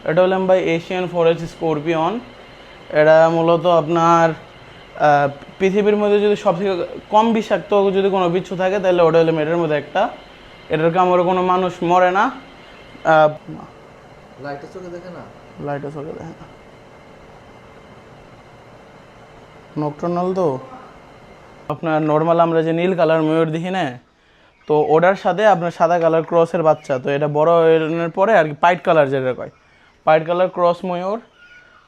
এটা হলাম ভাই এশিয়ান ফরেস্ট স্করপিয়ন। এটা মূলত আপনার পৃথিবীর মধ্যে যদি সবথেকে কম বিষাক্ত যদি কোনো বিচ্ছু থাকে তাহলে ওটা হলাম এটার মধ্যে একটা। এটার কামড়ে কোনো মানুষ মরে না। লাইটটা চোখে দেখে না? লাইটও চলে দেখে না, নকট্রার্নাল তো। আপনার নর্মাল আমরা যে নীল কালার ময়ূর দেখি না, তো ওটার সাথে আপনার সাদা কালার ক্রসের বাচ্চা, তো এটা বড় এর পরে আর কি পাইট কালার যেটা কয়, পাইট কালার ক্রস ময়ূর।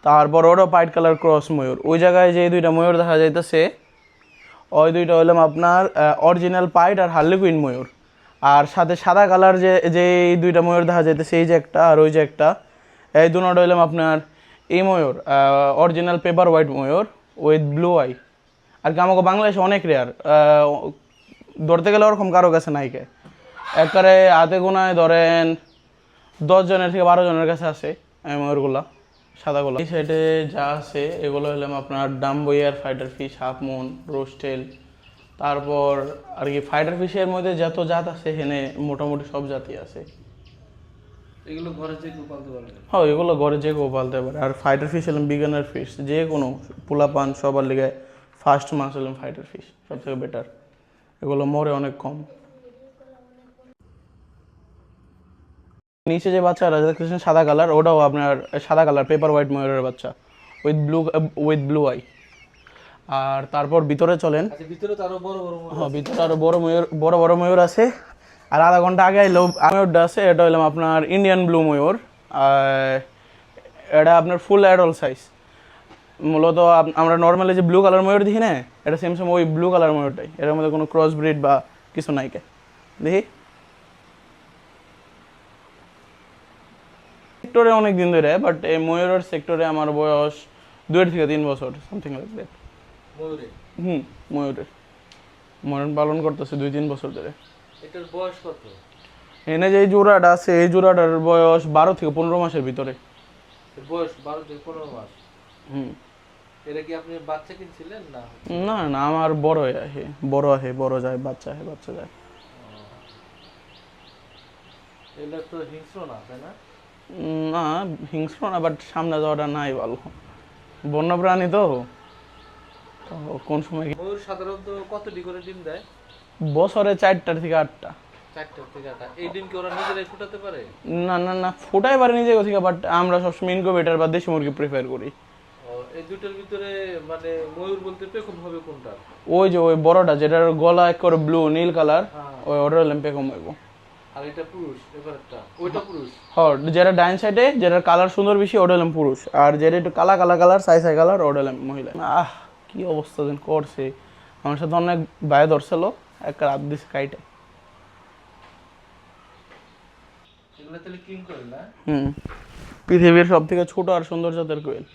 তারপর ওরও পাইট কালার ক্রস ময়ূর। ওই জায়গায় যে দুইটা ময়ূর দেখা যাইতেছে, ওই দুইটা হইলাম আপনার অরিজিনাল পাইট আর হার্লিকুইন ময়ূর। আর সাথে সাদা কালার যে যে এই দুইটা ময়ূর দেখা যাইতেছে, এই যে একটা আর ওই যে একটা, এই দুটো হইলাম আপনার এই ময়ূর অরিজিনাল পেপার হোয়াইট ময়ূর উইথ ব্লু আই। আর কি আমাকে বাংলাদেশে অনেক রেয়ার, ধরতে গেলে ওরকম কারো কাছে নাইকে। একবারে হাতে গোনায় ধরেন 10 জনের থেকে 12 জনের কাছে আছে এই ময়ূরগুলা, সাদাগুলো। এই সাইডে যা আছে এগুলো হলাম আপনার ডাম্বইয়ার ফাইটার ফিশ, হাফ মুন, রোস্টেল। তারপর আর কি ফাইটার ফিশের মধ্যে যত জাত আছে এখানে মোটামুটি সব জাতই আছে। এগুলো ঘরে যে কেউ পালতে পারবে? হ্যাঁ, এগুলো ঘরে যে কেউ পালতে পারে। আর ফাইটার ফিশ হলাম বিগানার ফিশ, যে কোনো পোলাপান সবার লিগে ফার্স্ট মাছ হলাম ফাইটার ফিশ, সব থেকে বেটার। এগুলো মরে অনেক কম। নিচে যে বাচ্চারা দেখতেছেন সাদা কালার, ওটাও আপনার সাদা কালার পেপার হোয়াইট ময়ূরের বাচ্চা উইথ ব্লু আই। আর তারপর ভিতরে চলেন। আচ্ছা, ভিতরে তো আরো বড় বড় ময়ূর হ্যাঁ, আছে। ভিতরে আরো বড় বড় ময়ূর আছে। আর আধা ঘন্টা আগে আইলো ময়ূরটা আছে, এটা হইলাম আপনার ইন্ডিয়ান ব্লু ময়ূর। এটা আপনার ফুল অ্যাডাল সাইজ। মূলত আমরা নর্মালি যে ব্লু কালার ময়ূর দেখি না, এটা সেম সেম ওই ব্লু কালার ময়ূরটাই। এর মধ্যে কোনো ক্রস ব্রিড বা কিছু নাইকে। দেখি সেক্টরে অনেক দিন ধরে, বাট এই ময়ূরের সেক্টরে আমার বয়স 2 থেকে 3 বছর, সামথিং লাইক দ্যাট। ময়ূরে? ময়ূরের ময়ূর পালন করতেছে 2-3 বছর ধরে। এটার বয়স কত? এনে যে জোড়াটা আছে, এই জোড়াটার বয়স 12 থেকে 15 মাসের ভিতরে। এর বয়স 12 থেকে 15 মাস? হুম। এটা কি আপনি বাচ্চা কিনছিলেন না? না না, আমার বড় যায়, বাচ্চা যায়। এগুলো তো হিংস্র না, তাই না? না, হিংস্র না, বাট সামনে যাওয়াটা নাই ভালো। বন্য প্রাণী তো, তো কোন সময় ময়ূর সাধারণত কতটি করে ডিম দেয়? বছরে 4টা থেকে 8টা। 4টা থেকে 8টা। এই ডিম কি ওরা নিজেরাই ফুটাতে পারে? না না না, ফোটাই পারে নিজে থেকে, বাট আমরা সবসময় ইনকিউবেটর বা দেশি মুরগি প্রিফার করি। এই দুটোর ভিতরে মানে ময়ূর বলতে পেখম হবে কোনটা? ওই যে ওই বড়টা, যেটার গলা এক করে ব্লু নীল কালার, হ্যাঁ। ওই ওটার ল্যাম্পে কমাইবো। আর এটা পুরুষ, এবার একটা ওইটা পুরুষ। হ্যাঁ, যেটা ডাইন সাইডে যেটার কালার সুন্দর বেশি ওটা হলাম পুরুষ, আর যেটা একটু কালা কালা কালার সাই কালার ওটা হলাম মহিলা। কি অবস্থা দিন করছে, আমার সাথে অনেক বায়ে ধরছিল, এক রাত দিছে কাইটে। এগুলো তাহলে কিং করে না? পৃথিবীর সব থেকে ছোট আর সুন্দর জাতের কোয়েল।